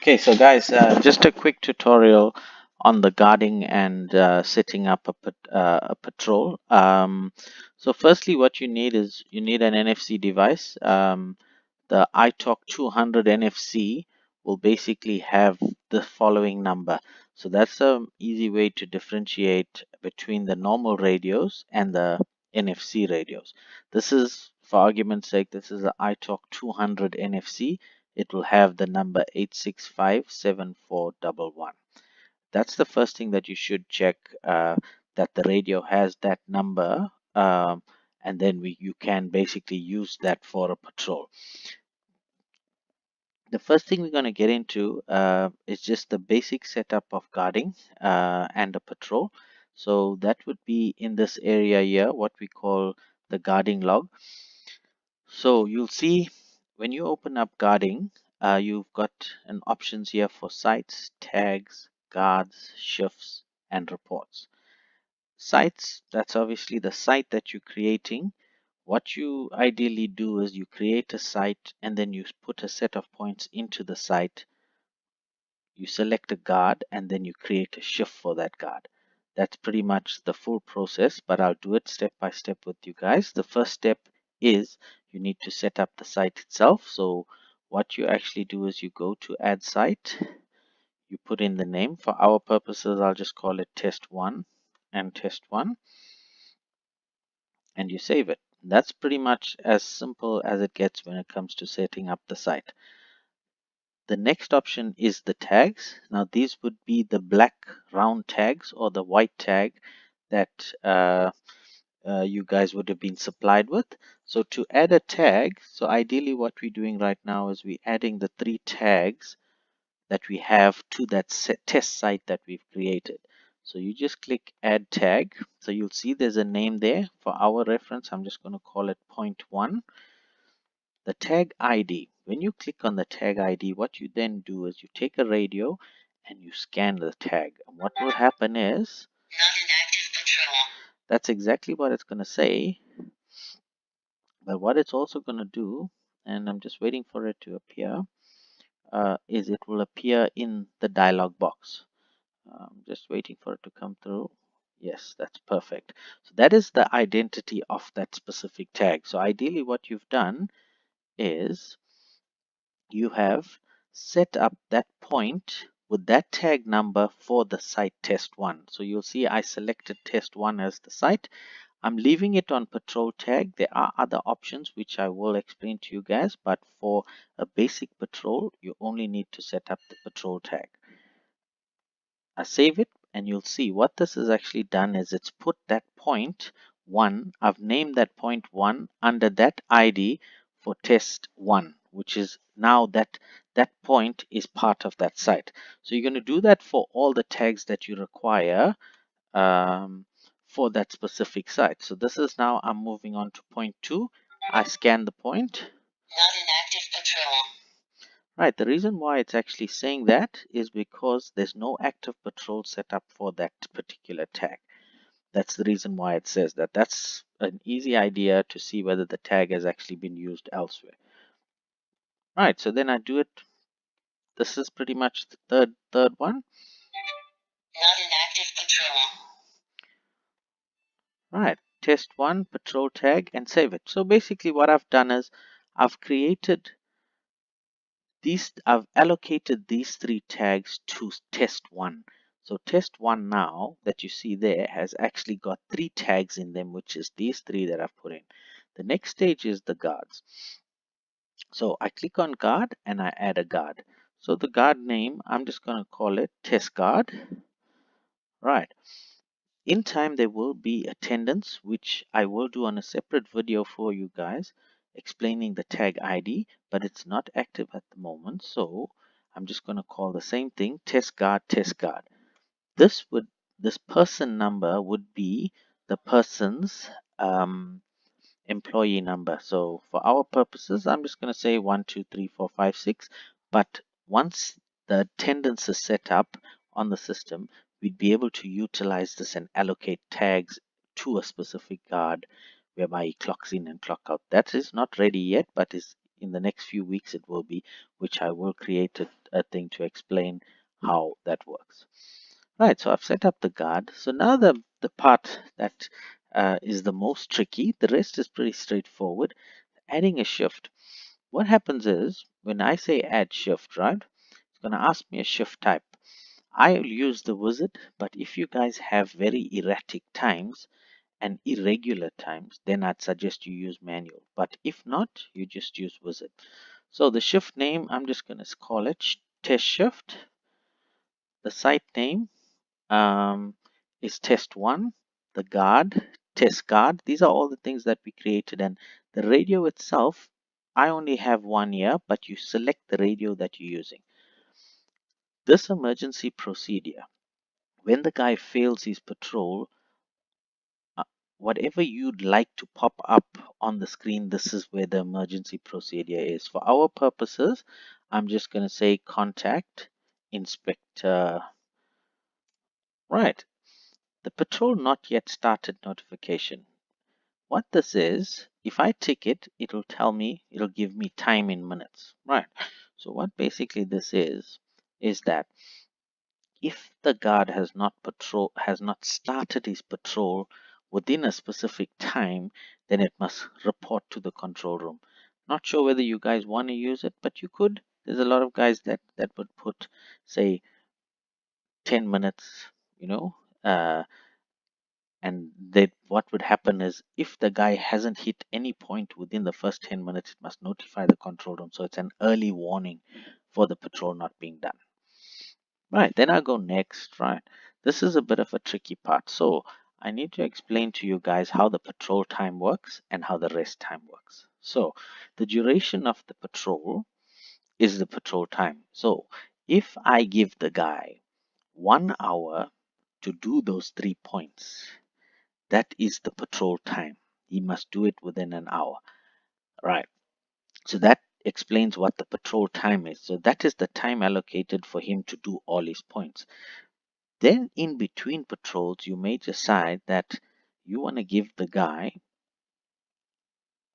Okay, so guys, just a quick tutorial on the guarding and setting up a patrol. So firstly, what you need is you need an NFC device. The iTalk 200 NFC will basically have the following number. So that's an easy way to differentiate between the normal radios and the NFC radios. This is, for argument's sake, this is the iTalk 200 NFC. It will have the number 8657411. That's the first thing that you should check, that the radio has that number, and then you can basically use that for a patrol. The first thing we're going to get into is just the basic setup of guarding and a patrol. So that would be in this area here, what we call the guarding log. So you'll see when you open up guarding, you've got an options here for sites, tags, guards, shifts, and reports. Sites, that's obviously the site that you're creating. What you ideally do is you create a site and then you put a set of points into the site. You select a guard and then you create a shift for that guard. That's pretty much the full process, but I'll do it step by step with you guys. The first step is you need to set up the site itself. So what you actually do is you go to add site, you put in the name. For our purposes, I'll just call it test 1 and test 1, and you save it. That's pretty much as simple as it gets when it comes to setting up the site. The next option is the tags. Now these would be the black round tags or the white tag that you guys would have been supplied with. So to add a tag, so ideally what we're doing right now is we're adding the 3 tags that we have to that test site that we've created. So you just click add tag. So you'll see there's a name there. For our reference, I'm just going to call it point 1. The tag ID. When you click on the tag ID, what you then do is you take a radio and you scan the tag. And what will happen is, not an active patrol. That's exactly what it's going to say. But what it's also going to do, and I'm just waiting for it to appear, is it will appear in the dialog box. Just waiting for it to come through. Yes, that's perfect. So that is the identity of that specific tag. So ideally what you've done is you have set up that point with that tag number for the site test 1. So you'll see I selected test 1 as the site. I'm leaving it on patrol tag. There are other options which I will explain to you guys, but for a basic patrol, you only need to set up the patrol tag. I save it and you'll see what this has actually done is it's put that point 1. I've named that point 1 under that ID for test 1, which is now that point is part of that site. So you're going to do that for all the tags that you require for that specific site. So this is now I'm moving on to point 2. I scan the point. Not an active patrol. Right, the reason why it's actually saying that is because there's no active patrol set up for that particular tag. That's the reason why it says that. That's an easy idea to see whether the tag has actually been used elsewhere. Right, so then I do it. This is pretty much the third one. Not an active patrol. Right, test 1, patrol tag, and save it. So basically what I've done is I've allocated these 3 tags to test 1. So test 1 now that you see there has actually got 3 tags in them, which is these 3 that I've put in. The next stage is the guards. So I click on guard and I add a guard. So the guard name, I'm just going to call it test guard. Right. In time there will be attendance, which I will do on a separate video for you guys explaining the tag ID, but it's not active at the moment. So I'm just going to call the same thing test guard, test guard. This person number would be the person's employee number. So for our purposes, I'm just going to say 1, 2, 3, 4, 5, 6. But once the attendance is set up on the system, we'd be able to utilize this and allocate tags to a specific guard whereby he clocks in and clock out. That is not ready yet, but is in the next few weeks it will be, which I will create a thing to explain how that works. Right, so I've set up the guard. So now the part that is the most tricky, the rest is pretty straightforward. Adding a shift. What happens is when I say add shift, right, it's going to ask me a shift type. I'll use the wizard, but if you guys have very erratic times and irregular times, then I'd suggest you use manual. But if not, you just use wizard. So the shift name, I'm just going to call it test shift. The site name is test 1. The guard, test guard. These are all the things that we created. And the radio itself, I only have one here, but you select the radio that you're using. This emergency procedure, when the guy fails his patrol, whatever you'd like to pop up on the screen, this is where the emergency procedure is. For our purposes, I'm just going to say contact inspector. Right. The patrol not yet started notification. What this is, if I tick it, it'll tell me, it'll give me time in minutes. Right. So what basically this is that if the guard has not started his patrol within a specific time, then it must report to the control room. Not sure whether you guys want to use it, but you could. There's a lot of guys that would put, say, 10 minutes, you know, and that what would happen is if the guy hasn't hit any point within the first 10 minutes, it must notify the control room. So it's an early warning for the patrol not being done. Right, then I'll go next, right? This is a bit of a tricky part. So I need to explain to you guys how the patrol time works and how the rest time works. So the duration of the patrol is the patrol time. So if I give the guy 1 hour to do those 3 points, that is the patrol time. He must do it within an hour, right? So that explains what the patrol time is. So that is the time allocated for him to do all his points. Then in between patrols, you may decide that you want to give the guy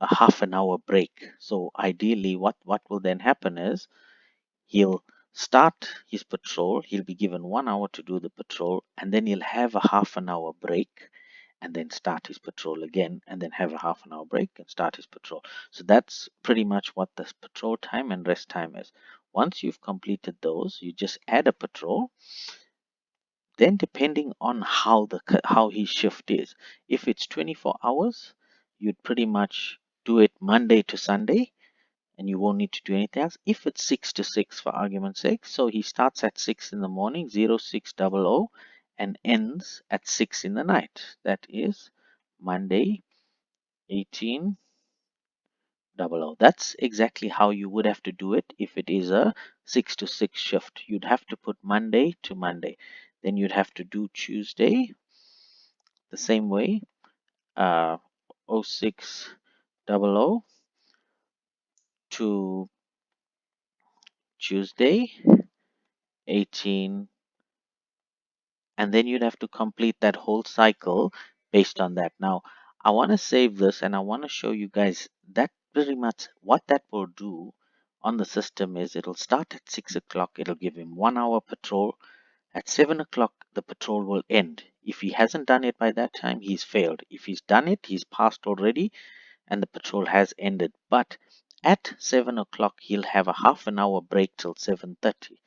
a half an hour break. So ideally, what will then happen is he'll start his patrol, he'll be given 1 hour to do the patrol, and then he'll have a half an hour break and then start his patrol again, and then have a half an hour break and start his patrol. So that's pretty much what the patrol time and rest time is. Once you've completed those, you just add a patrol. Then depending on how his shift is, if it's 24 hours, you'd pretty much do it Monday to Sunday and you won't need to do anything else. If it's 6 to 6 for argument's sake, so he starts at 6 in the morning, 0600, and ends at 6 in the night. That is Monday 1800. That's exactly how you would have to do it if it is a 6 to 6 shift. You'd have to put Monday to Monday. Then you'd have to do Tuesday the same way, 0600 to Tuesday 18, and then you'd have to complete that whole cycle based on that. Now I want to save this and I want to show you guys that pretty much what that will do on the system is it'll start at 6 o'clock, it'll give him 1 hour patrol. At 7 o'clock the patrol will end. If he hasn't done it by that time, he's failed. If he's done it, he's passed already and the patrol has ended. But at 7 o'clock he'll have a half an hour break till 7:30.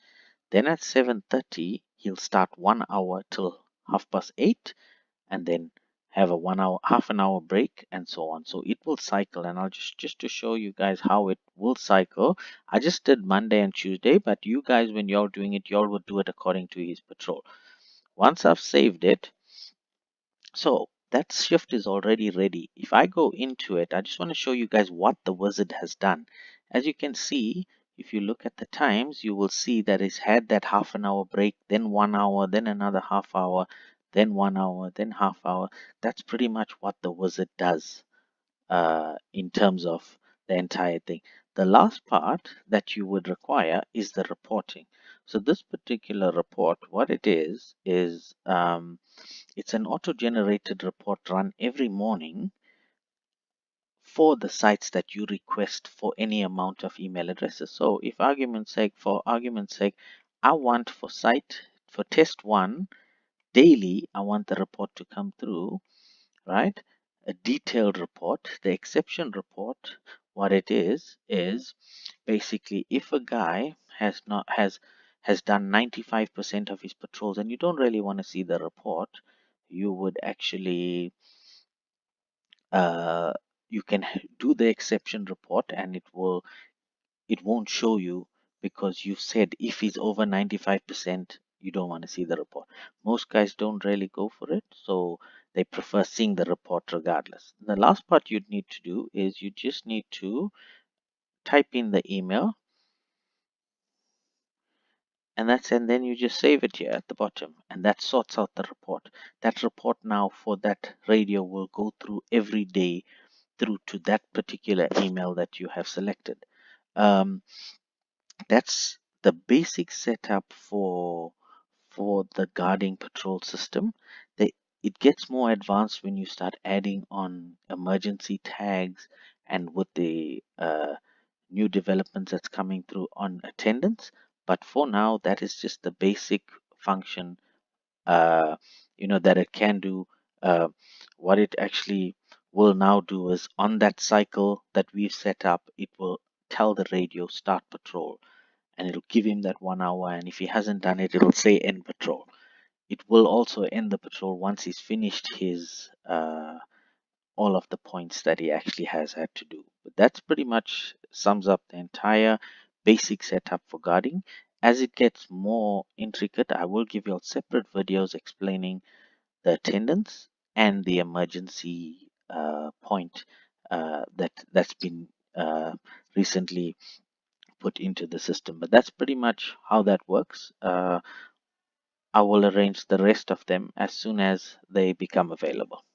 Then at 7:30 he'll start 1 hour till 8:30, and then have a 1 hour, half an hour break, and so on. So it will cycle, and I'll just to show you guys how it will cycle. I just did Monday and Tuesday, but you guys, when you're doing it, y'all would do it according to his patrol. Once I've saved it, so that shift is already ready. If I go into it, I just want to show you guys what the wizard has done. As you can see, if you look at the times, you will see that it's had that half an hour break, then 1 hour, then another half hour, then 1 hour, then half hour. That's pretty much what the wizard does in terms of the entire thing. The last part that you would require is the reporting. So this particular report, what it is it's an auto-generated report run every morning for the sites that you request for any amount of email addresses. So if for argument's sake, I want for test one daily, I want the report to come through, right? A detailed report. The exception report, what it is basically if a guy has done 95% of his patrols and you don't really want to see the report, you would actually uh, you can do the exception report and it won't show you because you've said if he's over 95%, you don't want to see the report. Most guys don't really go for it, so they prefer seeing the report regardless. The last part you'd need to do is you just need to type in the email, and then you just save it here at the bottom, and that sorts out the report. That report now for that radio will go through every day through to that particular email that you have selected. Um, that's the basic setup for the guarding patrol system. It gets more advanced when you start adding on emergency tags and with the new developments that's coming through on attendance. But for now, that is just the basic function, uh, that it can do. Uh, what it actually will now do is on that cycle that we've set up, it will tell the radio start patrol and it'll give him that 1 hour. And if he hasn't done it, it'll say end patrol. It will also end the patrol once he's finished his all of the points that he actually has had to do. But that's pretty much sums up the entire basic setup for guarding. As it gets more intricate, I will give you all separate videos explaining the attendance and the emergency point that's been recently put into the system. But that's pretty much how that works. I will arrange the rest of them as soon as they become available.